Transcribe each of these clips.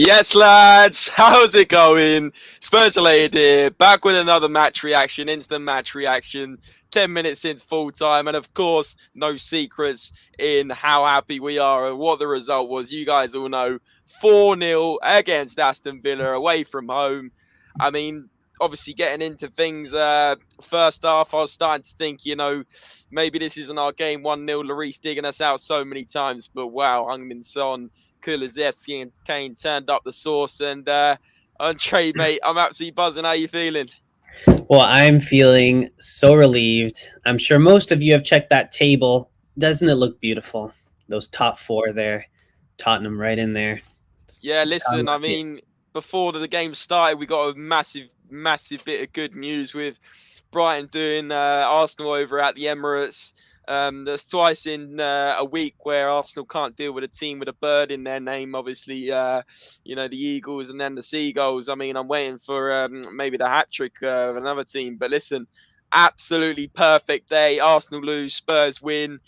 Yes, lads, how's it going? SpursRelated here, back with another match reaction, instant match reaction, 10 minutes since full time, and of course, no secrets in how happy we are and what the result was. You guys all know 4-0 against Aston Villa away from home. I mean, obviously, getting into things, first half, I was starting to think, maybe this isn't our game. 1-0, Lloris digging us out so many times, but wow, Heung-min Son, Kulusevski and Kane turned up the sauce. And Andre, mate, I'm absolutely buzzing. How you feeling? Well, I'm feeling so relieved. I'm sure most of you have checked that table. Doesn't it look beautiful? Those top four there, Tottenham right in there. Yeah, It's how I listen, I like it. mean, before the game started, we got a massive bit of good news with Brighton doing Arsenal over at the Emirates. There's twice in a week where Arsenal can't deal with a team with a bird in their name. Obviously, the Eagles and then the Seagulls. I mean, I'm waiting for maybe the hat trick of another team. But listen, absolutely perfect day. Arsenal lose, Spurs win.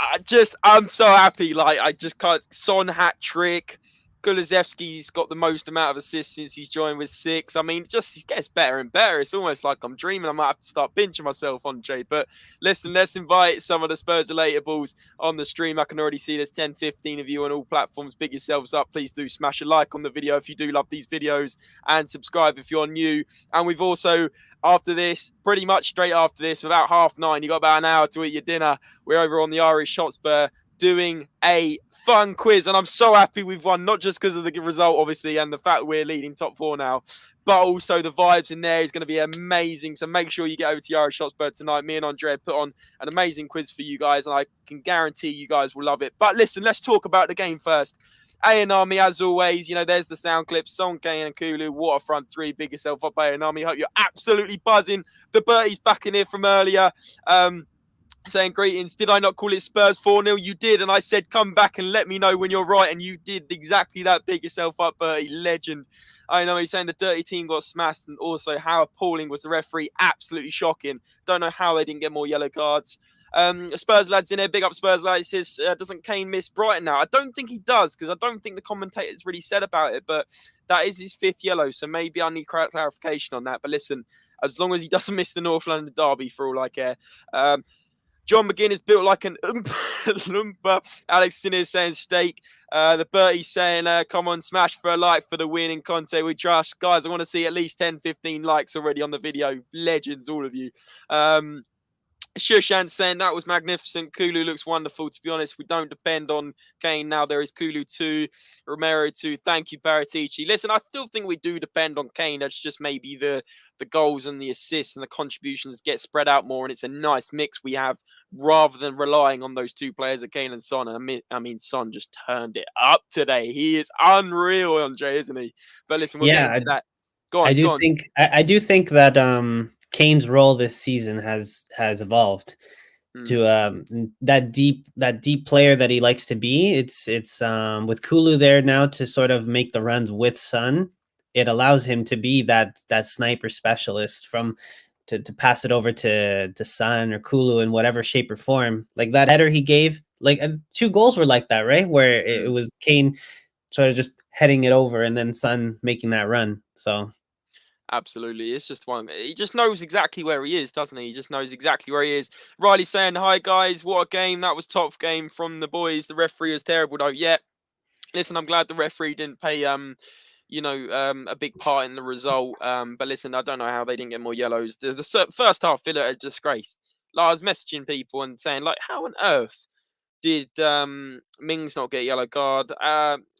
I'm so happy. Like, I just can't. Son hat trick. Kulusevski's got the most amount of assists since he's joined with 6. I mean, just it gets better and better. It's almost like I'm dreaming. I might have to start pinching myself on Jay. But listen, let's invite some of the Spurs relatables on the stream. I can already see there's 10, 15 of you on all platforms. Big yourselves up. Please do smash a like on the video if you do love these videos and subscribe if you're new. And we've also, after this, pretty much straight after this, about 9:30, you got about an hour to eat your dinner. We're over on the Irish Hotspur doing a fun quiz, and I'm so happy we've won, not just because of the result, obviously, and the fact we're leading top 4 now, but also the vibes in there is going to be amazing. So make sure you get over to the Irish Hotspur tonight. Me and Andre put on an amazing quiz for you guys, and I can guarantee you guys will love it. But listen, let's talk about the game first. Army, as always, there's the sound clips. Son, Kane and Kulu, waterfront 3, big yourself up, Army. Hope you're absolutely buzzing. The Bertie's back in here from earlier. Saying greetings. Did I not call it Spurs 4-0? You did, and I said come back and let me know when you're right, and you did exactly that. Big yourself up, Bertie. Legend. I know he's saying the dirty team got smashed, and also how appalling was the referee. Absolutely shocking. Don't know how they didn't get more yellow cards. Spurs lads in there. Big up Spurs lads. He says, doesn't Kane miss Brighton now? I don't think he does, because I don't think the commentators really said about it, but that is his 5th yellow, so maybe I need clarification on that. But listen, as long as he doesn't miss the North London derby, for all I care. John McGinn is built like an Loompa. Alex Sinner is saying steak. The Bertie's saying, come on, smash for a like for the win in Conte we trust. Guys, I want to see at least 10, 15 likes already on the video. Legends, all of you. Shushan saying that was magnificent. Kulu looks wonderful. To be honest, we don't depend on Kane now. There is Kulu 2, Romero 2. Thank you, Paratici. Listen, I still think we do depend on Kane. That's just maybe the goals and the assists and the contributions get spread out more, and it's a nice mix we have rather than relying on those 2 players, Kane and Son. I mean, Son just turned it up today. He is unreal, Andre, isn't he? But listen, we'll get Yeah, into that. Go I on, do go on. think I do think that Kane's role this season has evolved to that deep player that he likes to be. It's with Kulu there now to sort of make the runs with Son. It allows him to be that sniper specialist to pass it over to Son or Kulu in whatever shape or form. Like that header he gave, like 2 goals were like that, right? Where it was Kane sort of just heading it over and then Son making that run. So Absolutely. It's just one. He just knows exactly where he is, doesn't he? He just knows exactly where he is. Riley saying, hi, guys. What a game. That was top game from the boys. The referee was terrible, though. Yeah. Listen, I'm glad the referee didn't pay, a big part in the result. But listen, I don't know how they didn't get more yellows. The first half, Villa, a disgrace. Like, I was messaging people and saying, like, how on earth did Mings not get a yellow card?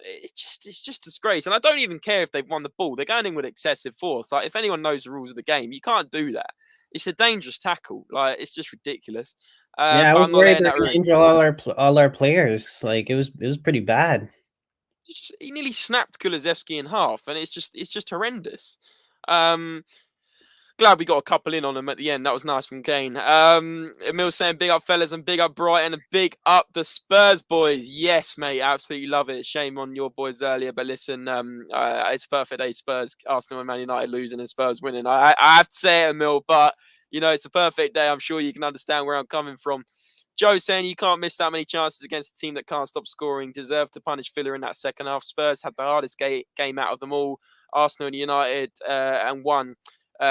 It's just disgrace. And I don't even care if they've won the ball. They're going in with excessive force. Like, if anyone knows the rules of the game, you can't do that. It's a dangerous tackle. Like, it's just ridiculous. yeah, I But was I'm not worried letting they were that going to ruin. injure all our players. Like it was pretty bad. He nearly snapped Kulusevski in half, and it's just horrendous. Um, Glad we got a couple in on him at the end. That was nice from Kane. Emil saying big up fellas and big up Brighton and big up the Spurs boys. Yes, mate, absolutely love it. Shame on your boys earlier, but listen, it's perfect day. Spurs, Arsenal and Man United losing and Spurs winning. I have to say it, Emil, but it's a perfect day. I'm sure you can understand where I'm coming from. Joe saying you can't miss that many chances against a team that can't stop scoring. Deserve to punish Villa in that second half. Spurs had the hardest game out of them all. Arsenal and United and won.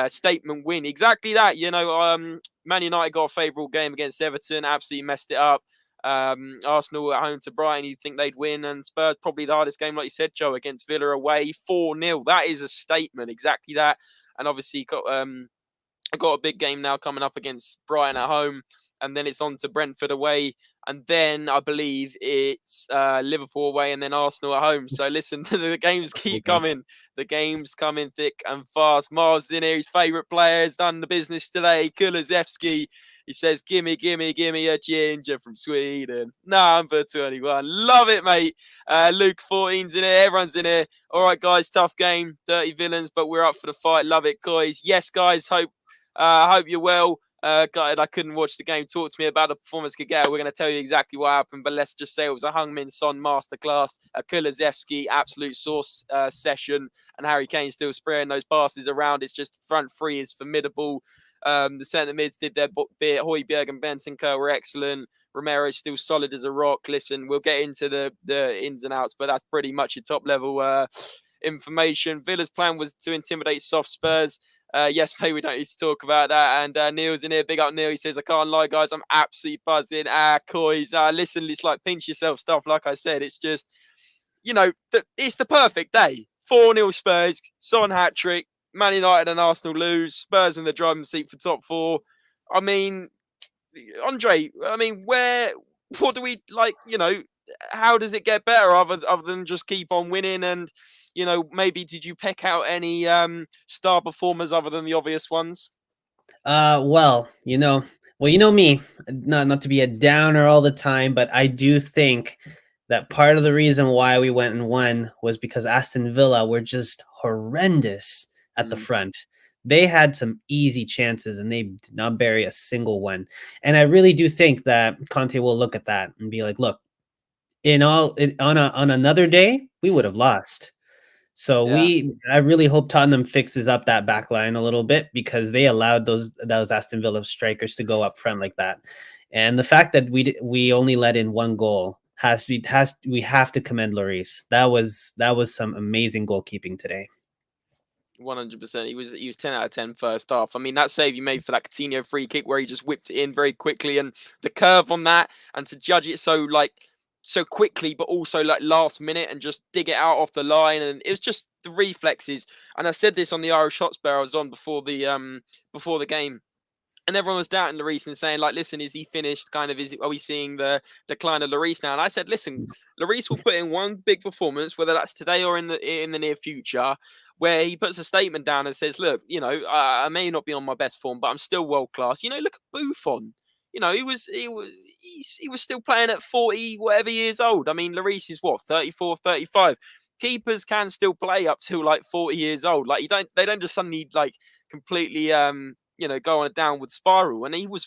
Statement win. Exactly that. Man United got a favourable game against Everton. Absolutely messed it up. Arsenal at home to Brighton, you'd think they'd win, and Spurs probably the hardest game, like you said, Joe, against Villa away, 4-0. That is a statement, exactly that. And obviously got a big game now coming up against Brighton at home, and then it's on to Brentford away, and then I believe it's Liverpool away, and then Arsenal at home. So listen, the games keep coming. The games coming thick and fast. Mars in here, his favourite player, has done the business today. Kulusevski, he says, gimme a ginger from Sweden. Number 21. Love it, mate. Luke 14's in here. Everyone's in here. All right, guys, tough game. Dirty Villans, but we're up for the fight. Love it, guys. Yes, guys, hope you're well. Gutted I couldn't watch the game. Talk to me about the performance, Gagel. We're going to tell you exactly what happened, but let's just say it was a Heung-min Son masterclass, a Kulusevski absolute source session, and Harry Kane still spraying those passes around. It's just front three is formidable. The centre mids did their bit. Højbjerg and Bentancur were excellent. Romero's still solid as a rock. Listen, we'll get into the ins and outs, but that's pretty much your top level information. Villa's plan was to intimidate soft Spurs. Yes, mate, we don't need to talk about that. And Neil's in here. Big up, Neil. He says, I can't lie, guys. I'm absolutely buzzing. COYS. Listen, it's like pinch yourself stuff. Like I said, it's just, it's the perfect day. 4-0 Spurs. Son hat-trick. Man United and Arsenal lose. Spurs in the driving seat for top four. I mean, Andre, what do we like, how does it get better other than just keep on winning? And, maybe did you pick out any star performers other than the obvious ones? Well, you know me, not to be a downer all the time, but I do think that part of the reason why we went and won was because Aston Villa were just horrendous at the front. They had some easy chances and they did not bury a single one. And I really do think that Conte will look at that and be like, look, on another day, we would have lost. So I really hope Tottenham fixes up that back line a little bit, because they allowed those Aston Villa strikers to go up front like that. And the fact that we only let in one goal we have to commend Lloris. That was some amazing goalkeeping today. 100%. He was 10 out of 10 first half. I mean, that save you made for that Coutinho free kick where he just whipped it in very quickly, and the curve on that, and to judge it so quickly, but also like last minute, and just dig it out off the line. And it was just the reflexes. And I said this on the Irish Hotspur I was on before the game. And everyone was doubting Lloris and saying, like, listen, is he finished? Are we seeing the decline of Lloris now? And I said, listen, Lloris will put in one big performance, whether that's today or in the near future, where he puts a statement down and says, look, I may not be on my best form, but I'm still world class. Look at Buffon. He was still playing at 40 whatever years old. I mean, Lloris is what, 34, 35. Keepers can still play up till like 40 years old. Like they don't just suddenly like completely go on a downward spiral. And he was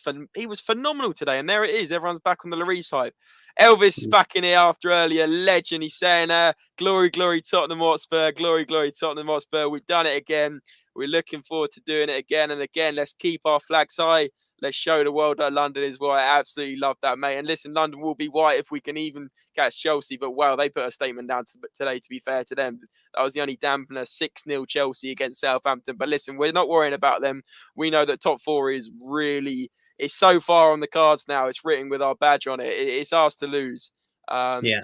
phenomenal today. And there it is. Everyone's back on the Lloris hype. Elvis is back in here after earlier. Legend. He's saying, glory, glory, Tottenham Hotspur. Glory, glory, Tottenham Hotspur. We've done it again. We're looking forward to doing it again and again. Let's keep our flags high. Let's show the world that London is white. I absolutely love that, mate. And listen, London will be white if we can even catch Chelsea. But, wow, they put a statement down today, to be fair to them. That was the only dampener, 6-0 Chelsea against Southampton. But listen, we're not worrying about them. We know that top four is really, it's so far on the cards now. It's written with our badge on it. It's ours to lose. Yeah.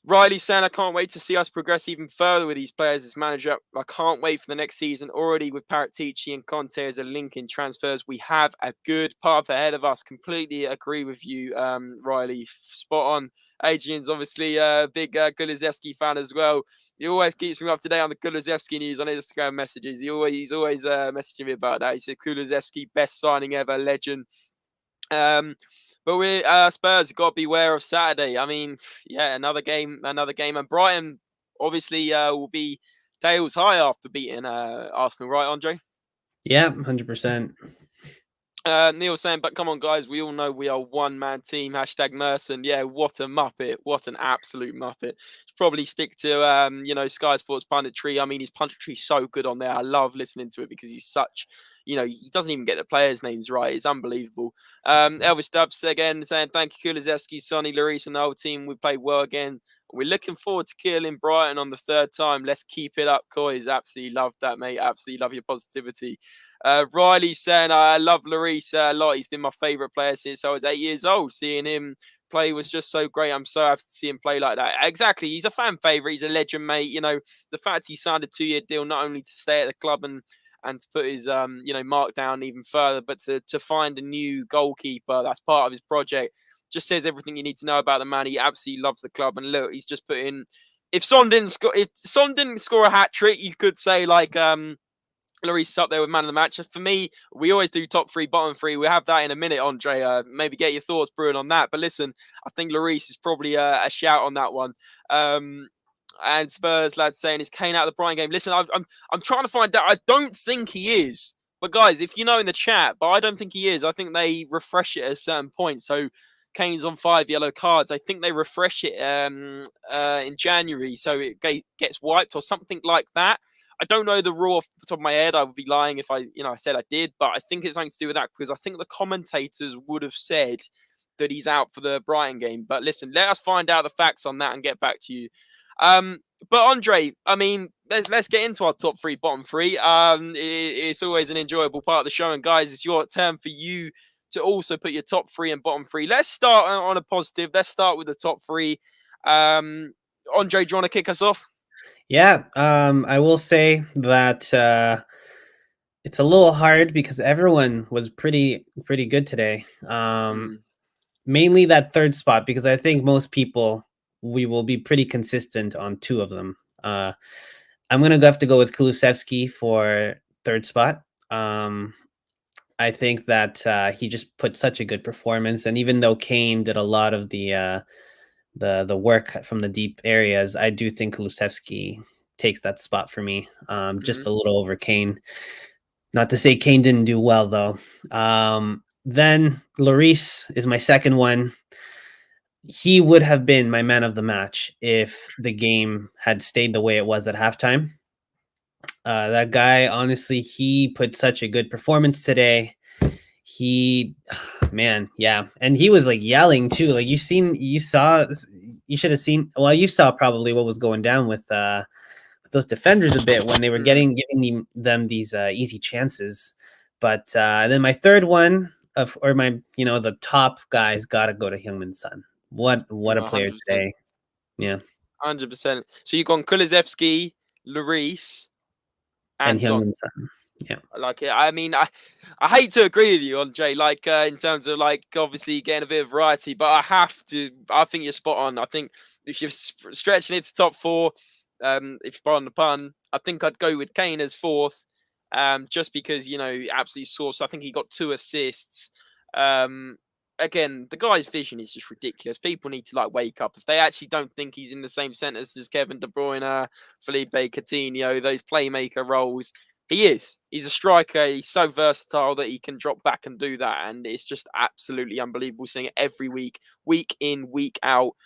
Riley saying, I can't wait to see us progress even further with these players as manager. I can't wait for the next season. Already with Paratici and Conte as a link in transfers, we have a good path ahead of us. Completely agree with you, Riley. Spot on. Adrian's obviously a big Kulusevski fan as well. He always keeps me up to date on the Kulusevski news on Instagram messages. He's always messaging me about that. He said Kulusevski, best signing ever, legend. But we Spurs got to beware of Saturday. I mean, yeah, another game, and Brighton obviously will be tails high after beating Arsenal, right, Andre? Yeah, 100%. Neil saying, but come on, guys, we all know we are one-man team. Hashtag Merson. Yeah, what a muppet. What an absolute muppet. Should probably stick to, Sky Sports punditry. I mean, his punditry's so good on there. I love listening to it because he's such he doesn't even get the players' names right. It's unbelievable. Elvis Dubs again saying, thank you, Kulusevski, Sonny, Lloris, and the whole team. We played well again. We're looking forward to killing Brighton on the third time. Let's keep it up, COYS. Absolutely love that, mate. Absolutely love your positivity. Riley saying, I love Lloris a lot. He's been my favourite player since I was 8 years old. Seeing him play was just so great. I'm so happy to see him play like that. Exactly. He's a fan favourite. He's a legend, mate. The fact he signed a 2-year deal, not only to stay at the club and to put his mark down even further, but to find a new goalkeeper that's part of his project, just says everything you need to know about the man. He absolutely loves the club, and look, he's just put in. If Son didn't score a hat trick, you could say Lloris is up there with man of the match. For me, we always do top three, bottom three. We'll have that in a minute, Andre. Maybe get your thoughts brewing on that. But listen, I think Lloris is probably a shout on that one. And Spurs lad saying, is Kane out of the Brighton game? Listen, I'm trying to find out. I don't think he is. But guys, if you know in the chat, but I don't think he is. I think they refresh it at a certain point. So Kane's on 5 yellow cards. I think they refresh it in January, so it gets wiped or something like that. I don't know the rule off the top of my head. I would be lying if I said I did, but I think it's something to do with that because I think the commentators would have said that he's out for the Brighton game. But listen, let us find out the facts on that and get back to you. But Andre, I mean, let's get into our top three, bottom three. It's always an enjoyable part of the show, and guys, it's your turn for you to also put your top three and bottom three. Let's start on a positive. Let's start with the top three. Andre, do you want to kick us off? Yeah, I will say that it's a little hard because everyone was pretty good today. Mainly that third spot, because I think most people, we will be pretty consistent on two of them. I'm gonna have to go with Kulusevski for third spot. I think that he just put such a good performance, and even though Kane did a lot of the work from the deep areas, I do think Kulusevski takes that spot for me. Just a little over Kane. Not to say Kane didn't do well though. Then Lloris is my second one. He would have been my man of the match if the game had stayed the way it was at halftime. That guy, honestly, he put such a good performance today. Man, yeah. And he was like yelling too. Like you should have seen, well, you saw probably what was going down with those defenders a bit when they were giving them these easy chances. But then my third one the top guys got to go to Heung-min Son. What a player 100%. today. Yeah. 100%. So you've gone Kulusevski, Lloris, and Heung-min Son. Yeah. I mean, I hate to agree with you, Andre, in terms of obviously getting a bit of variety, but I think you're spot on. I think if you're stretching it to top four, if you're on the pun, I think I'd go with Kane as fourth, just because, absolutely source. I think he got 2 assists. Again, the guy's vision is just ridiculous. People need to wake up. If they actually don't think he's in the same sentence as Kevin De Bruyne, Felipe Coutinho, those playmaker roles, he is. He's a striker. He's so versatile that he can drop back and do that. And it's just absolutely unbelievable seeing it every week, week in, week out.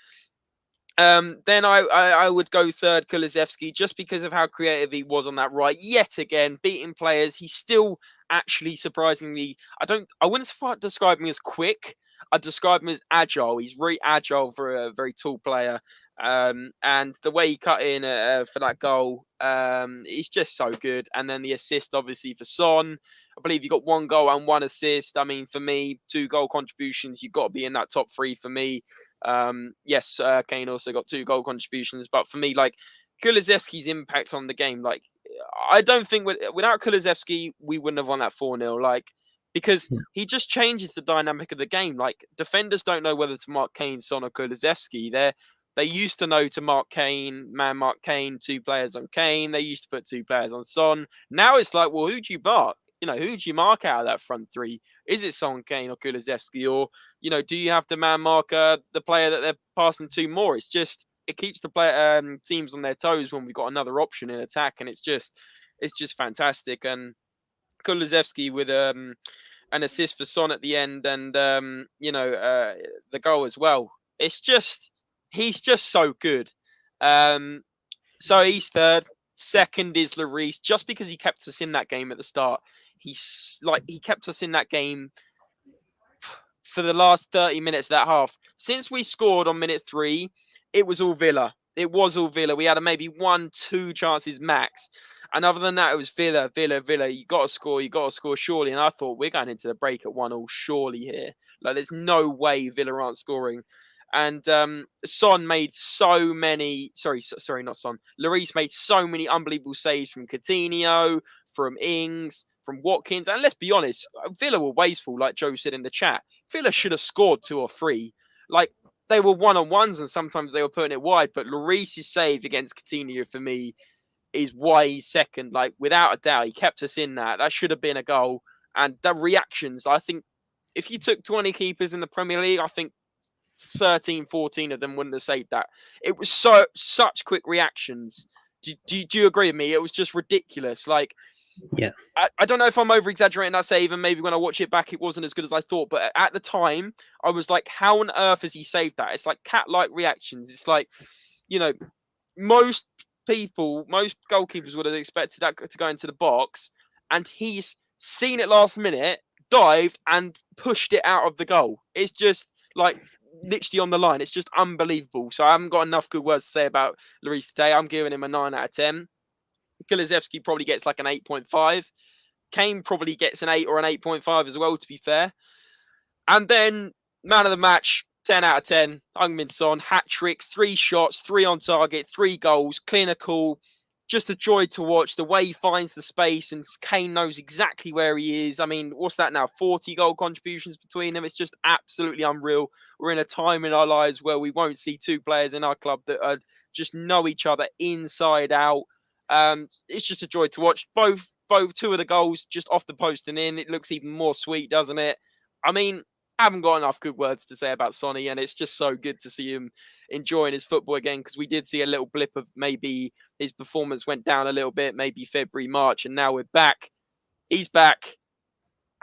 Then I would go third, Kulusevski, just because of how creative he was on that right. Yet again, beating players. He's still actually surprisingly, I wouldn't describe him as quick. I'd describe him as agile. He's very agile for a very tall player. And the way he cut in for that goal, he's just so good. And then the assist, obviously, for Son. I believe you got 1 goal and 1 assist. I mean, for me, 2 goal contributions. You've got to be in that top 3 for me. Yes, Kane also got 2 goal contributions. But for me, Kulusevski's impact on the game, I don't think without Kulusevski, we wouldn't have won that 4-0. Because he just changes the dynamic of the game. Defenders don't know whether to mark Kane, Son, or Kulusevski. They used to know to mark Kane, mark Kane, 2 players on Kane. They used to put 2 players on Son. Now it's well, who do you mark? Who do you mark out of that front 3? Is it Son, Kane, or Kulusevski? Or, do you have to mark the player that they're passing to more? It's just, it keeps the teams on their toes when we've got another option in attack. And it's just fantastic. And Kulusevski with an assist for Son at the end and, the goal as well. He's just so good. So he's third. Second is Lloris, just because he kept us in that game at the start. he kept us in that game for the last 30 minutes of that half. Since we scored on minute 3, it was all Villa. It was all Villa. We had maybe 1-2 chances max. And other than that, it was Villa. You got to score, surely. And I thought, we're going into the break at 1-1, surely here. Like, there's no way Villa aren't scoring. And Son made so many, sorry, not Son. Lloris made so many unbelievable saves from Coutinho, from Ings, from Watkins. And let's be honest, Villa were wasteful, like Joe said in the chat. Villa should have scored 2 or 3. Like, they were one-on-ones and sometimes they were putting it wide. But Lloris's save against Coutinho, for me, is why he's second. Like, without a doubt, he kept us in that. That should have been a goal. And the reactions, I think, if you took 20 keepers in the Premier League, I think 13, 14 of them wouldn't have saved that. It was such quick reactions. Do you agree with me? It was just ridiculous. Like, yeah, I don't know if I'm over exaggerating that save, and maybe when I watch it back, it wasn't as good as I thought. But at the time, I was like, how on earth has he saved that? It's like cat-like reactions. It's like, most goalkeepers would have expected that to go into the box, and he's seen it last minute, dived, and pushed it out of the goal. It's just like literally on the line. It's just unbelievable. So I haven't got enough good words to say about Lloris today. I'm giving him a 9 out of 10. Kulusevski probably gets like an 8.5. Kane probably gets an 8 or an 8.5 as well, to be fair. And then, man of the match, 10 out of 10. Heung-min Son, hat-trick, 3 shots, 3 on target, 3 goals, clinical. Just a joy to watch. The way he finds the space, and Kane knows exactly where he is. I mean, what's that now? 40 goal contributions between them. It's just absolutely unreal. We're in a time in our lives where we won't see 2 players in our club that just know each other inside out. It's just a joy to watch. Both 2 of the goals just off the post and in. It looks even more sweet, doesn't it? I mean, I haven't got enough good words to say about Sonny, and it's just so good to see him enjoying his football again, because we did see a little blip of maybe his performance went down a little bit, maybe February, March, and now we're back. He's back,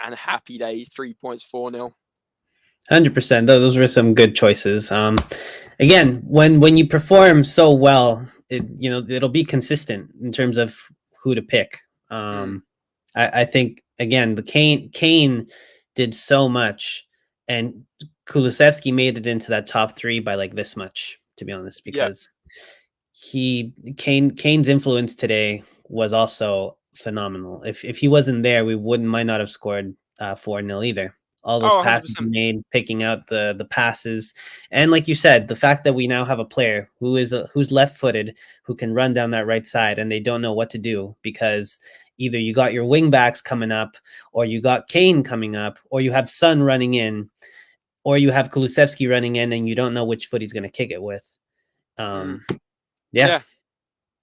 and happy days, 3 points, 4-0. 100%. Those were some good choices. Again, when you perform so well, it'll be consistent in terms of who to pick. I think again, the Kane did so much, and Kulusevski made it into that top 3 by like this much, to be honest, because Kane's influence today was also phenomenal. If he wasn't there, we might not have scored 4-0 either. All those passes he made, picking out the passes, and like you said, the fact that we now have a player who's left-footed, who can run down that right side, and they don't know what to do, because either you got your wing backs coming up, or you got Kane coming up, or you have Son running in, or you have Kulusevski running in, and you don't know which foot he's going to kick it with. Yeah.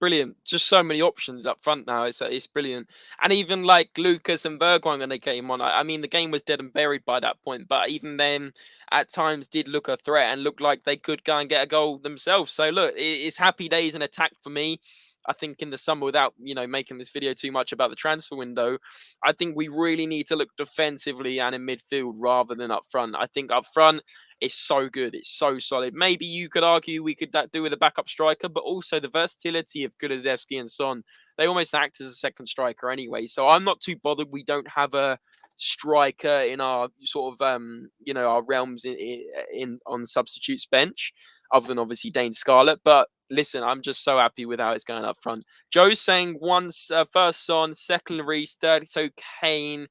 Brilliant. Just so many options up front now. It's brilliant. And even like Lucas and Bergwijn when they came on, I mean, the game was dead and buried by that point, but even then at times did look a threat and looked like they could go and get a goal themselves. So look, it's happy days in attack for me. I think in the summer, without making this video too much about the transfer window, I think we really need to look defensively and in midfield rather than up front. I think up front, it's so good. It's so solid. Maybe you could argue we could do with a backup striker, but also the versatility of Kulusevski and Son. They almost act as a second striker anyway. So I'm not too bothered. We don't have a striker in our sort of our realms in on substitutes bench, other than obviously Dane Scarlett. But listen, I'm just so happy with how it's going up front. Joe's saying first Son, second Lloris, third so Kane.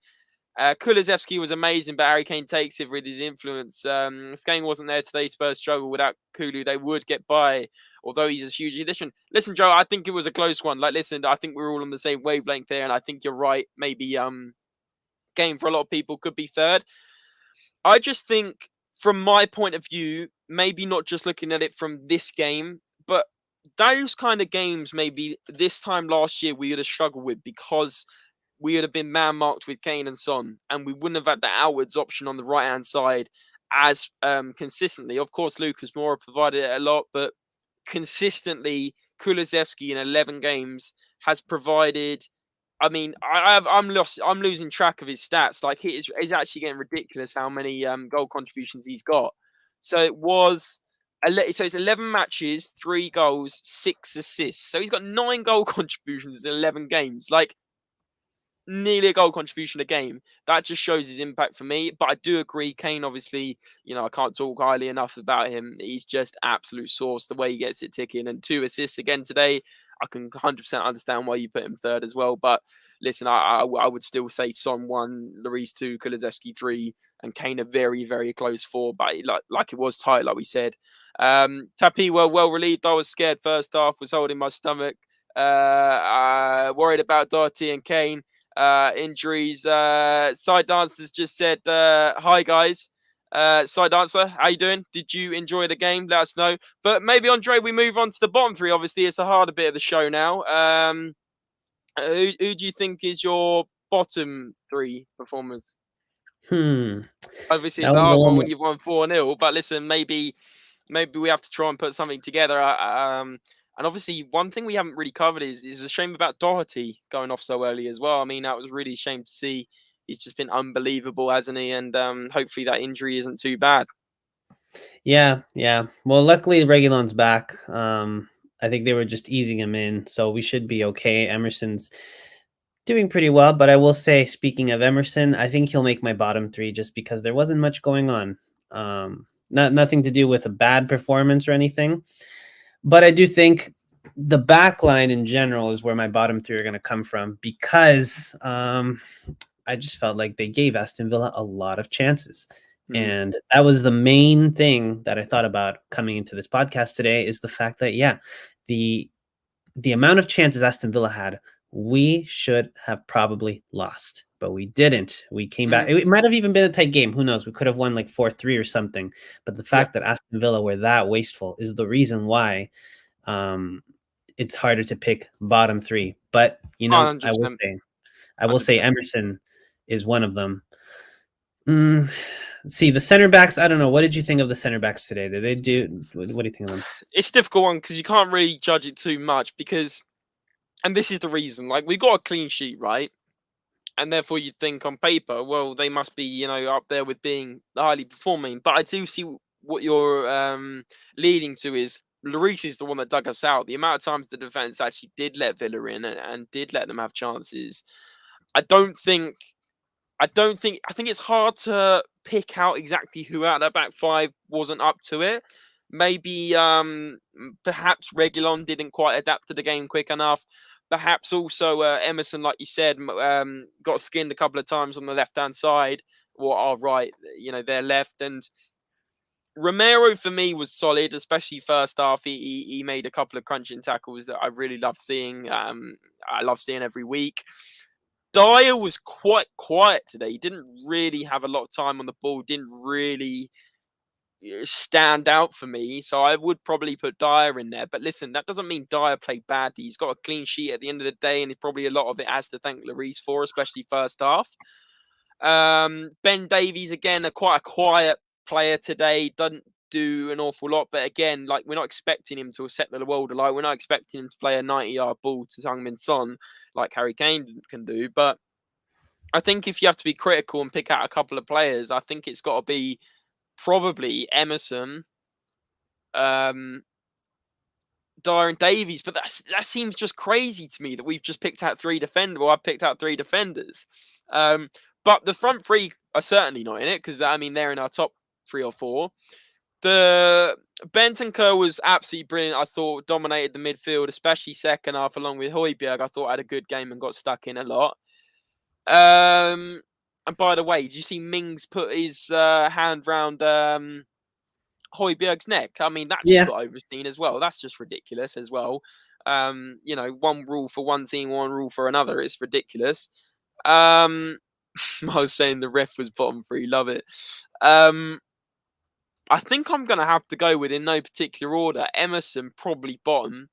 Kulusevski was amazing, but Harry Kane takes it with his influence. If Kane wasn't there today, Spurs struggle. Without Kulu, they would get by, although he's a huge addition. Listen, Joe, I think it was a close one. Like, listen, I think we're all on the same wavelength there, and I think you're right. Maybe Kane for a lot of people could be third. I just think, from my point of view, maybe not just looking at it from this game, but those kind of games maybe this time last year we would have struggled with, because we would have been man-marked with Kane and Son, and we wouldn't have had the outwards option on the right-hand side as consistently. Of course, Lucas Moura provided it a lot, but consistently, Kulusevski in 11 games has provided. I mean, I'm losing track of his stats. Like, it's actually getting ridiculous how many goal contributions he's got. So it's 11 matches, 3 goals, 6 assists. So he's got 9 goal contributions in 11 games. Like, nearly a goal contribution a game. That just shows his impact for me. But I do agree, Kane, obviously, I can't talk highly enough about him. He's just absolute source, the way he gets it ticking. And 2 assists again today. I can 100% understand why you put him third as well. But listen, I would still say Son 1, Lloris 2, Kulusevski 3, and Kane a very, very close 4. But like it was tight, like we said. Tapi well relieved. I was scared first half, was holding my stomach. Worried about Doherty and Kane. Injuries. Side Dancers just said, hi guys. Side Dancer, how you doing? Did you enjoy the game? Let us know. But maybe, Andre, we move on to the bottom 3. Obviously, it's a harder bit of the show now. Who do you think is your bottom 3 performers? Obviously, That it's a was a hard one little when you've won 4-0. But listen, maybe we have to try and put something together. And obviously, one thing we haven't really covered is a shame about Doherty going off so early as well. I mean, that was really a shame to see. He's just been unbelievable, hasn't he? And hopefully that injury isn't too bad. Yeah. Well, luckily Reguilon's back. I think they were just easing him in, so we should be okay. Emerson's doing pretty well, but I will say, speaking of Emerson, I think he'll make my bottom 3 just because there wasn't much going on. Nothing to do with a bad performance or anything, but I do think the back line in general is where my bottom 3 are going to come from, because I just felt like they gave Aston Villa a lot of chances. And that was the main thing that I thought about coming into this podcast today, is the fact that, the amount of chances Aston Villa had, we should have probably lost, but we didn't. We came back. It might have even been a tight game. Who knows? We could have won like 4-3 or something. But the fact that Aston Villa were that wasteful is the reason why it's harder to pick bottom 3. But, 100%. I will say Emerson is one of them. See, the center backs, I don't know. What did you think of the center backs today? Did they do? What do you think of them? It's a difficult one because you can't really judge it too much because, and this is the reason, like, we got a clean sheet, right? And therefore you'd think on paper, well, they must be, up there with being highly performing. But I do see what you're leading to is Lloris is the one that dug us out. The amount of times the defence actually did let Villa in and did let them have chances. I think it's hard to pick out exactly who out of that back 5 wasn't up to it. Maybe perhaps Reguilon didn't quite adapt to the game quick enough. Perhaps also Emerson, like you said, got skinned a couple of times on the left-hand side, or our right, their left. And Romero, for me, was solid, especially first half. He made a couple of crunching tackles that I really love seeing. I love seeing every week. Dyer was quite quiet today. He didn't really have a lot of time on the ball. Didn't really stand out for me. So I would probably put Dyer in there. But listen, that doesn't mean Dyer played badly. He's got a clean sheet at the end of the day, and probably a lot of it has to thank Lloris for, especially first half. Ben Davies, again, quite a quiet player today. Doesn't do an awful lot. But again, like, we're not expecting him to set the world alight. We're not expecting him to play a 90-yard ball to Heung-min Son like Harry Kane can do. But I think if you have to be critical and pick out a couple of players, I think it's got to be probably Emerson, Dyer and Davies. But that seems just crazy to me that we've just picked out 3 defenders. Well, I've picked out 3 defenders. But the front 3 are certainly not in it because, I mean, they're in our top 3 or 4. The Bentancur was absolutely brilliant. I thought dominated the midfield, especially second half, along with Højbjerg. I thought had a good game and got stuck in a lot. And by the way, did you see Mings put his hand round Højbjerg's neck? I mean, that just got overseen as well. That's just ridiculous as well. One rule for one team, one rule for another. It's ridiculous. I was saying the ref was bottom 3. Love it. I think I'm going to have to go with, in no particular order, Emerson probably bottom.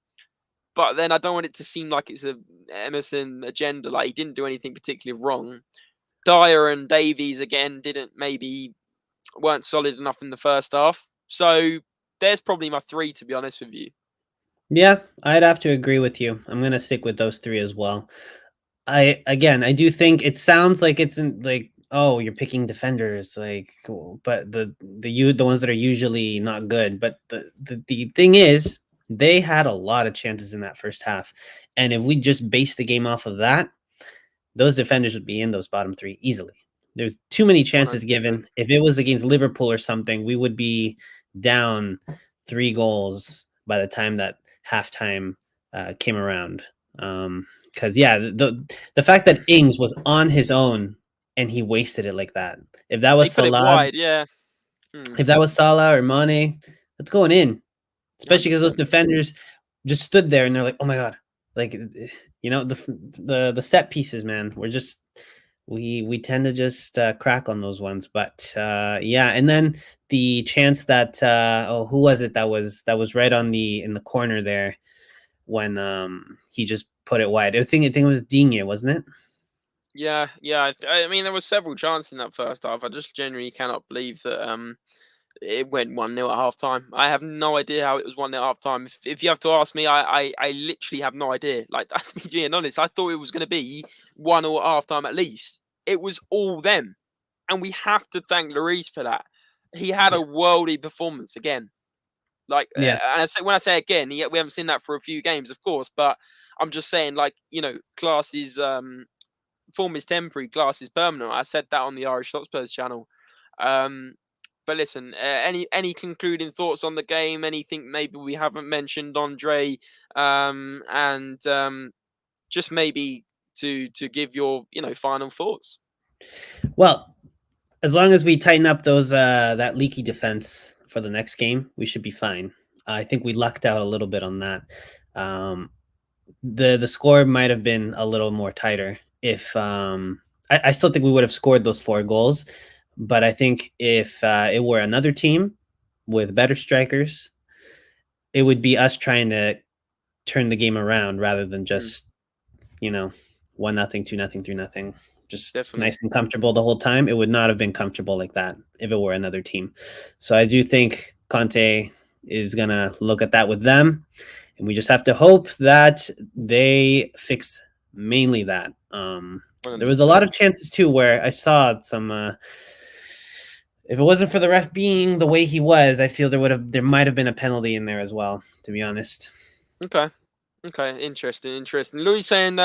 But then I don't want it to seem like it's a Emerson agenda. Like, he didn't do anything particularly wrong. Dyer and Davies, again, weren't solid enough in the first half. So there's probably my 3, to be honest with you. Yeah, I'd have to agree with you. I'm going to stick with those 3 as well. I do think it sounds like it's like, oh, you're picking defenders, like, but the ones that are usually not good. But the thing is, they had a lot of chances in that first half, and if we just base the game off of that, those defenders would be in those bottom three easily. There's too many chances 100%. given. If it was against Liverpool or something, we would be down 3 goals by the time that halftime came around. Because the fact that Ings was on his own and he wasted it like that. If that He was put it Salah, wide, yeah. if that was Salah or Mane, that's going in. Especially because those 100%. defenders just stood there and they're like, "Oh my god!" Like, the set pieces, man. We're just we tend to just crack on those ones. But yeah, and then the chance that who was it that was right on in the corner there when he just put it wide. I think it was Digne, wasn't it? Yeah, yeah. I mean, there were several chances in that first half. I just genuinely cannot believe that it went 1-0 at half time. I have no idea how it was 1-0 at half time. If you have to ask me, I literally have no idea. Like, that's me being honest. I thought it was going to be 1-0 at half time at least. It was all them. And we have to thank Lloris for that. He had a Yeah. worldy performance again. Like, Yeah. and when I say again, we haven't seen that for a few games, of course, but I'm just saying, like, class is form is temporary, class is permanent. I said that on the Irish Hotspurs channel. But listen, any concluding thoughts on the game? Anything maybe we haven't mentioned, Andre, and just maybe to give your final thoughts. Well, as long as we tighten up those that leaky defense for the next game, we should be fine. I think we lucked out a little bit on that. The score might have been a little more tighter if I still think we would have scored those 4 goals, but I think if it were another team with better strikers, it would be us trying to turn the game around rather than just 1-0, 2-0, 3-0, just Definitely. nice and comfortable the whole time. It would not have been comfortable like that if it were another team. So I do think Conte is gonna look at that with them, and we just have to hope that they fix mainly that. There was a lot of chances too where I saw some. If it wasn't for the ref being the way he was, I feel there might have been a penalty in there as well. To be honest. Okay. Okay, interesting. Louis saying,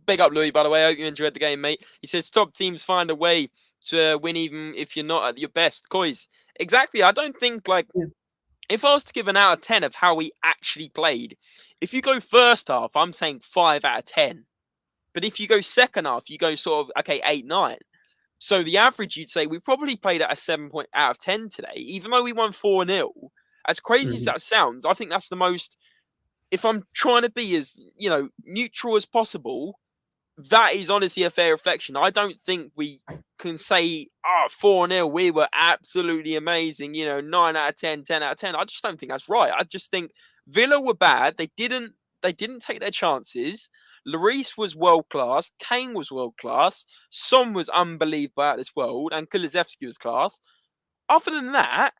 big up Louis, by the way. I hope you enjoyed the game, mate. He says top teams find a way to win even if you're not at your best. COYS. Exactly. I don't think, if I was to give an out of 10 of how we actually played, if you go first half, I'm saying 5 out of 10. But if you go second half, you go sort of, okay, 8, 9. So the average, you'd say, we probably played at a 7 point out of 10 today, even though we won 4-0. As crazy as that sounds, I think that's the most, if I'm trying to be as, neutral as possible, that is honestly a fair reflection. I don't think we can say, 4-0, we were absolutely amazing, 9 out of 10, 10 out of 10. I just don't think that's right. I just think Villa were bad. They didn't take their chances. Lloris was world class. Kane was world class. Son was unbelievable out of this world. And Kulusevski was class. Other than that,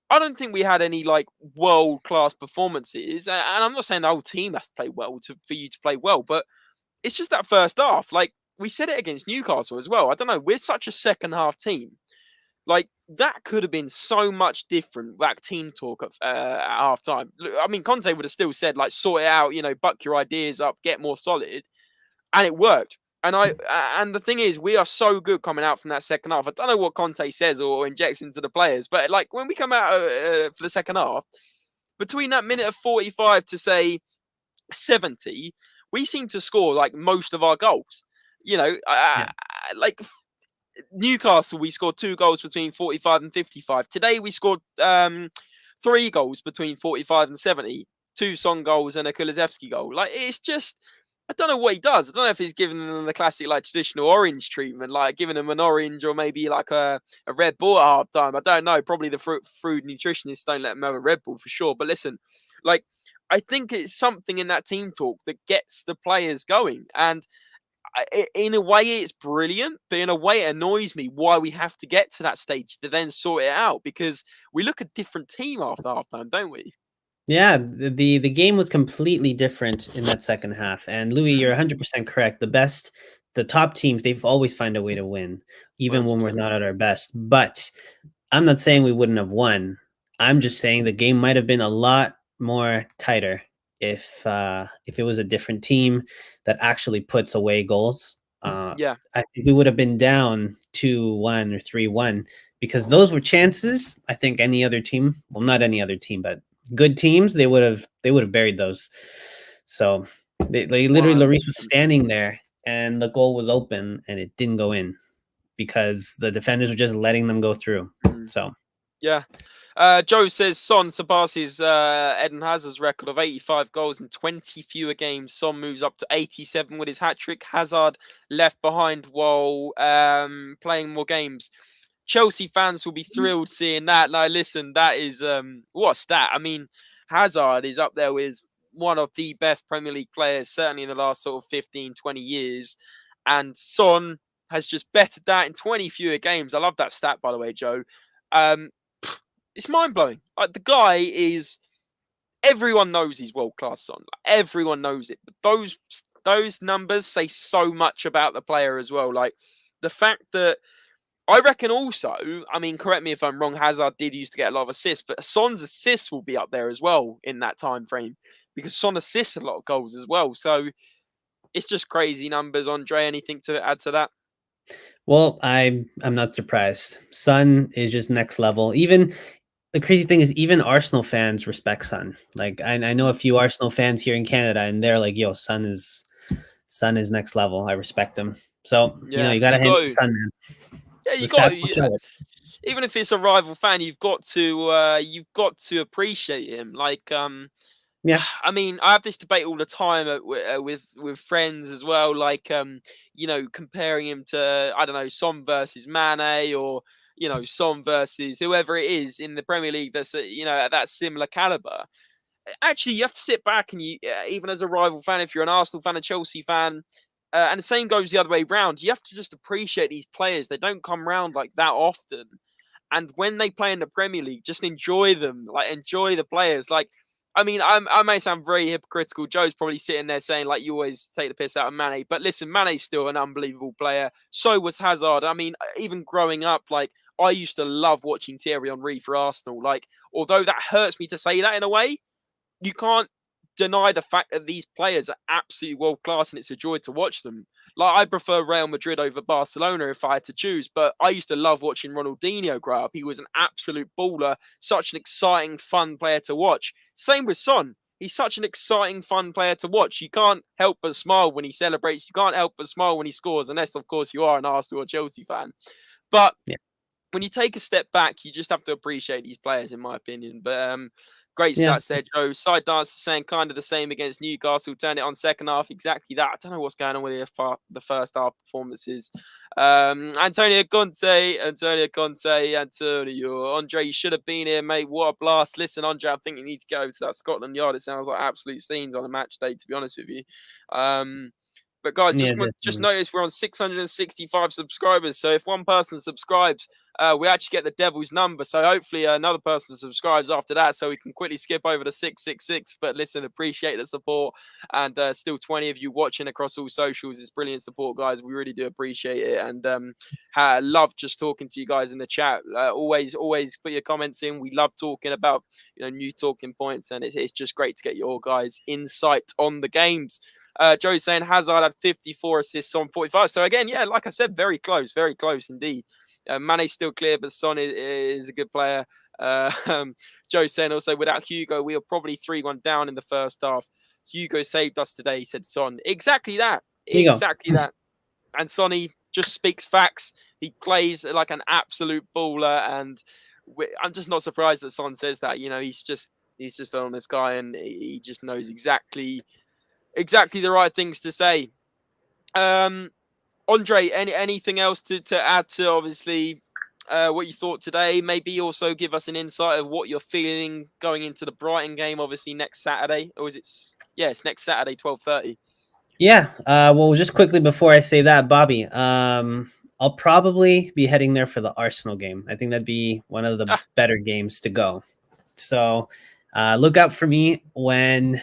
I don't think we had any world class performances. And I'm not saying the whole team has to play well for you to play well, but it's just that first half. We said it against Newcastle as well. I don't know. We're such a second half team. That could have been so much different. That team talk at half time. I mean, Conte would have still said, sort it out, buck your ideas up, get more solid. And it worked. And the thing is, we are so good coming out from that second half. I don't know what Conte says or injects into the players, but when we come out for the second half, between that minute of 45 to say 70, we seem to score most of our goals. Newcastle, we scored 2 goals between 45 and 55. Today we scored 3 goals between 45 and 70. 2 Son goals and a Kulusevski goal. It's just, I don't know what he does. I don't know if he's giving them the classic traditional orange treatment, giving them an orange or maybe a Red Bull at half time. I don't know. Probably the food nutritionists don't let them have a Red Bull for sure. But listen, I think it's something in that team talk that gets the players going. And in a way, it's brilliant, but in a way, it annoys me why we have to get to that stage to then sort it out, because we look a different team after halftime, don't we? Yeah, the game was completely different in that second half. And Louis, you're 100% correct. The top teams, they've always find a way to win, even when we're 100%. not at our best. But I'm not saying we wouldn't have won. I'm just saying the game might have been a lot more tighter if it was a different team that actually puts away goals. Yeah. I think we would have been down 2-1 or 3-1 because those were chances. I think any other team, well, not any other team, but good teams, they would have buried those. So they literally, Lloris was 100%. standing there and the goal was open and it didn't go in because the defenders were just letting them go through. So yeah. Joe says Son surpasses Eden Hazard's record of 85 goals in 20 fewer games. Son moves up to 87 with his hat-trick. Hazard left behind while playing more games. Chelsea fans will be thrilled seeing that. Now, listen, that is what a stat. I mean, Hazard is up there with one of the best Premier League players, certainly in the last sort of 15, 20 years. And Son has just bettered that in 20 fewer games. I love that stat, by the way, Joe. It's mind blowing. Like, the guy is. Everyone knows he's world class. Son. Like, everyone knows it. But those numbers say so much about the player as well. Like the fact that I reckon also. I mean, correct me if I'm wrong. Hazard did used to get a lot of assists, but Son's assists will be up there as well in that time frame because Son assists a lot of goals as well. So it's just crazy numbers. Andre, anything to add to that? well, I'm not surprised. Son is just next level. Even the crazy thing is, even Arsenal fans respect Son. Like I know a few Arsenal fans here in Canada, and they're like, "Yo, Son is next level. I respect him." So Yeah, you got to you hand got it to to. Son, man. Yeah, The you got stats will to. show it. Even if it's a rival fan, you've got to appreciate him. Like Yeah, I mean, I have this debate all the time with friends as well. Like, comparing him to, I don't know, Son versus Mane, or Son versus whoever it is in the Premier League that's at that similar caliber. Actually, you have to sit back and even as a rival fan, if you're an Arsenal fan, a Chelsea fan, and the same goes the other way round. You have to just appreciate these players. They don't come round like that often. And when they play in the Premier League, just enjoy them. Like, enjoy the players. Like, I mean, I may sound very hypocritical. Joe's probably sitting there saying, like, you always take the piss out of Mane. But listen, Mane's still an unbelievable player. So was Hazard. I mean, even growing up, like, I used to love watching Thierry Henry for Arsenal. Like, although that hurts me to say that in a way, you can't deny the fact that these players are absolutely world class and it's a joy to watch them. Like, I prefer Real Madrid over Barcelona if I had to choose, but I used to love watching Ronaldinho grow up. He was an absolute baller, such an exciting, fun player to watch. Same with Son. He's such an exciting, fun player to watch. You can't help but smile when he celebrates. You can't help but smile when he scores, unless, of course, you are an Arsenal or Chelsea fan. But yeah, when you take a step back, you just have to appreciate these players, in my opinion. But great yeah. stats there, Joe. Side dancer saying kind of the same against Newcastle. Turned it on second half. Exactly that. I don't know what's going on with the first half performances. Antonio Conte. Andre, you should have been here, mate. What a blast. Listen, Andre, I think you need to go to that Scotland Yard. It sounds like absolute scenes on a match day, to be honest with you. But guys, Yeah, just definitely. notice we're on 665 subscribers. So if one person subscribes, we actually get the devil's number. So hopefully another person subscribes after that, so we can quickly skip over the 666. But listen, appreciate the support, and still 20 of you watching across all socials. It's brilliant support, guys. We really do appreciate it, and love just talking to you guys in the chat. Always put your comments in. We love talking about new talking points, and it's just great to get your guys' insight on the games. Joe's saying Hazard had 54 assists on 45. So again, yeah, like I said, very close indeed. Mane's still clear, but Son is a good player. Joe's saying also, without Hugo, we are probably 3-1 down in the first half. Hugo saved us today, said Son. Exactly that. There you go. Exactly that. And Sonny just speaks facts. He plays like an absolute baller, and I'm just not surprised that Son says that. He's just an honest guy, and he just knows exactly the right things to say. Andre, anything else to add to obviously what you thought today? Maybe also give us an insight of what you're feeling going into the Brighton game, obviously next Saturday, or is it? Yeah, it's next Saturday, 12:30. Yeah. Well, just quickly before I say that, Bobby, I'll probably be heading there for the Arsenal game. I think that'd be one of the better games to go. So look out for me when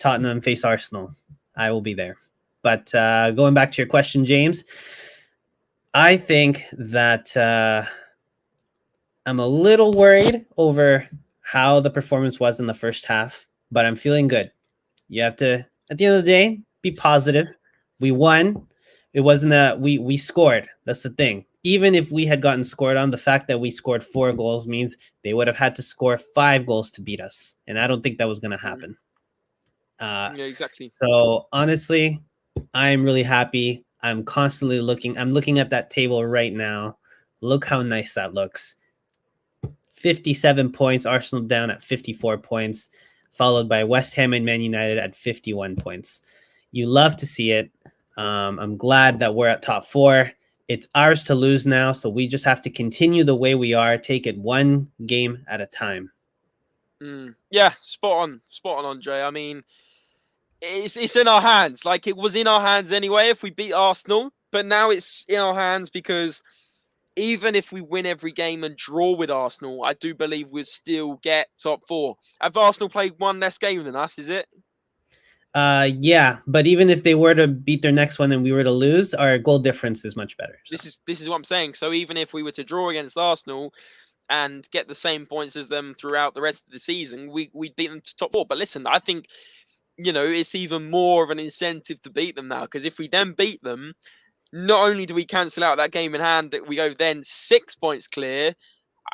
Tottenham face Arsenal. I will be there. But going back to your question, James, I think that I'm a little worried over how the performance was in the first half, but I'm feeling good. You have to, at the end of the day, be positive. We won. It wasn't a we scored. That's the thing. Even if we had gotten scored on, the fact that we scored 4 goals means they would have had to score 5 goals to beat us, and I don't think that was going to happen. Yeah, exactly. So honestly, I'm really happy. I'm constantly looking. I'm looking at that table right now. Look how nice that looks. 57 points. Arsenal down at 54 points, followed by West Ham and Man United at 51 points. You love to see it. I'm glad that we're at top 4. It's ours to lose now, so we just have to continue the way we are. Take it one game at a time. Yeah, spot on, Andre. I mean, it's in our hands. Like, it was in our hands anyway if we beat Arsenal, but now it's in our hands because even if we win every game and draw with Arsenal, I do believe we'll still get top 4. Have Arsenal played one less game than us, is it? Yeah, but even if they were to beat their next one and we were to lose, our goal difference is much better. So. This is what I'm saying. So even if we were to draw against Arsenal and get the same points as them throughout the rest of the season, we'd beat them to top 4. But listen, I think, it's even more of an incentive to beat them now, because if we then beat them, not only do we cancel out that game in hand, that we go then 6 points clear,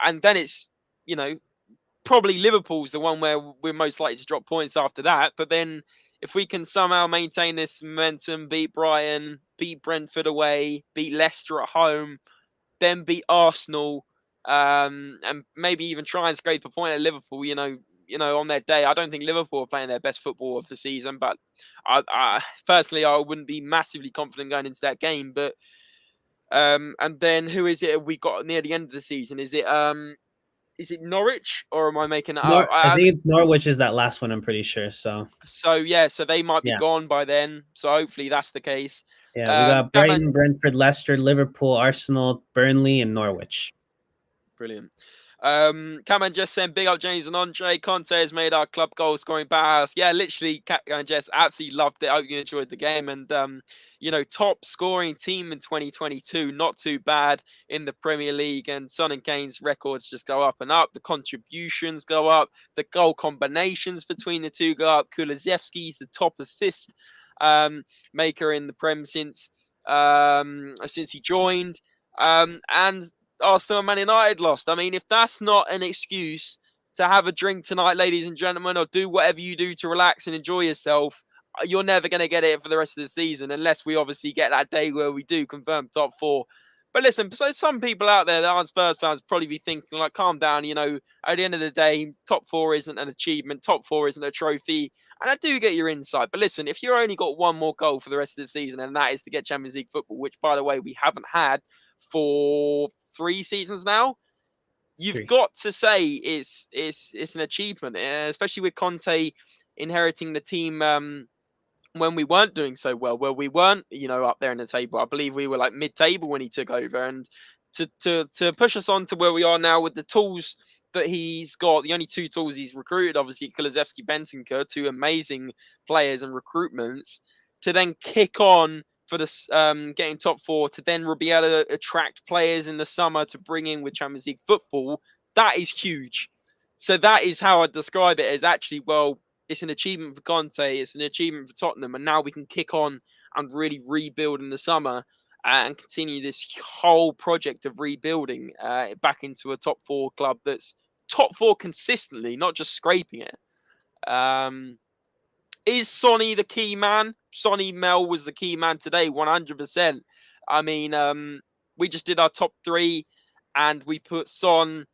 and then it's, probably Liverpool's the one where we're most likely to drop points after that. But then if we can somehow maintain this momentum, beat Brighton, beat Brentford away, beat Leicester at home, then beat Arsenal, and maybe even try and scrape a point at Liverpool, on their day. I don't think Liverpool are playing their best football of the season, but I personally, I wouldn't be massively confident going into that game. But and then who is it we got near the end of the season? Is it Norwich, or am I making it up? I think it's Norwich is that last one, I'm pretty sure. So they might be gone by then. So hopefully that's the case. Yeah, we got Brighton, Brentford, Leicester, Liverpool, Arsenal, Burnley, and Norwich. Brilliant. Cameron just saying, big up James and Andre. Conte has made our club goal scoring powerhouse. Yeah, literally, Cameron Jess absolutely loved it. I hope you enjoyed the game. And, top scoring team in 2022, not too bad in the Premier League. And Son and Kane's records just go up and up. The contributions go up. The goal combinations between the two go up. Kulusevski's the top assist maker in the Prem since he joined. And Arsenal and Man United lost. I mean, if that's not an excuse to have a drink tonight, ladies and gentlemen, or do whatever you do to relax and enjoy yourself, you're never going to get it for the rest of the season, unless we obviously get that day where we do confirm top 4. But listen, so some people out there that aren't Spurs fans probably be thinking, like, calm down, at the end of the day, top 4 isn't an achievement, top 4 isn't a trophy. And I do get your insight. But listen, if you've only got one more goal for the rest of the season, and that is to get Champions League football, which, by the way, we haven't had for 3 seasons now, you've got to say it's an achievement, especially with Conte inheriting the team when we weren't doing so well, where we weren't, up there in the table. I believe we were like mid-table when he took over, and to push us on to where we are now with the tools that he's got, the only 2 tools he's recruited, obviously Kulusevski, Bentancur, 2 amazing players and recruitments, to then kick on for this getting top 4, to then be able to attract players in the summer to bring in with Champions League football. That is huge. So that is how I describe it, as actually, well, it's an achievement for Conte, it's an achievement for Tottenham, and now we can kick on and really rebuild in the summer and continue this whole project of rebuilding back into a top 4 club that's top 4 consistently, not just scraping it. Is Sonny the key man? Sonny Mel was the key man today, 100%. I mean, we just did our top 3, and we put Son,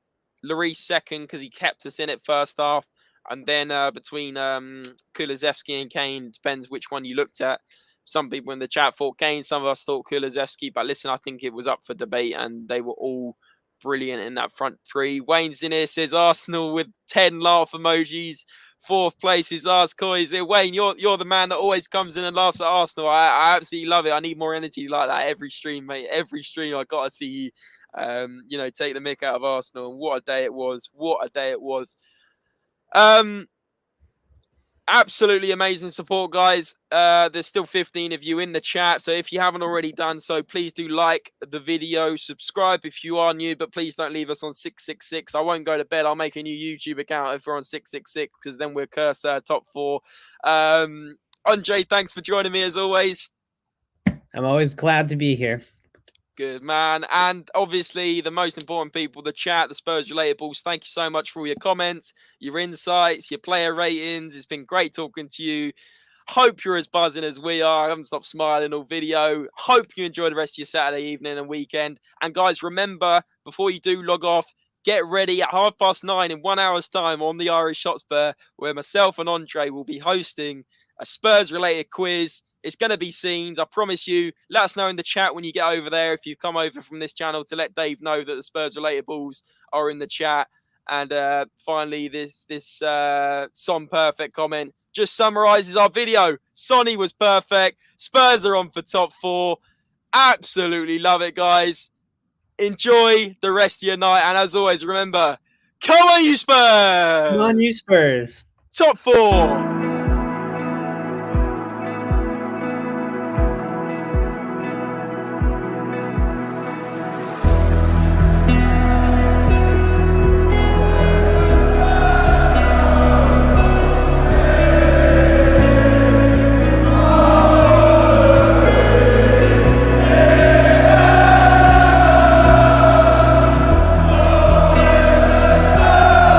Lloris second because he kept us in it first half. And then between Kulusevski and Kane, depends which one you looked at. Some people in the chat thought Kane, some of us thought Kulusevski. But listen, I think it was up for debate, and they were all brilliant in that front 3. Wayne's in here, says Arsenal with 10 laugh emojis. 4th place is ours, COYS. Wayne, you're the man that always comes in and laughs at Arsenal. I absolutely love it. I need more energy like that every stream, mate. Every stream, I gotta see you. Take the mick out of Arsenal. And what a day it was! What a day it was! Absolutely amazing support, guys. There's still 15 of you in the chat, so if you haven't already done so, please do like the video, subscribe if you are new, but please don't leave us on 666. I won't go to bed. I'll make a new YouTube account if we're on 666, because then we're cursed top 4. Andre, thanks for joining me as always. I'm always glad to be here. Good, man. And obviously, the most important people, the chat, the Spurs Related Balls, thank you so much for all your comments, your insights, your player ratings. It's been great talking to you. Hope you're as buzzing as we are. I haven't stopped smiling all video. Hope you enjoy the rest of your Saturday evening and weekend. And guys, remember, before you do log off, get ready at 9:30 in 1 hour's time on the Irish Hotspur, where myself and Andre will be hosting a Spurs-related quiz. It's going to be scenes, I promise you. Let us know in the chat when you get over there if you come over from this channel to let Dave know that the Spurs-related balls are in the chat. And finally, this Son Perfect comment just summarizes our video. Sonny was perfect. Spurs are on for top 4. Absolutely love it, guys. Enjoy the rest of your night. And as always, remember, come on, you Spurs! Come on, you Spurs! Top 4!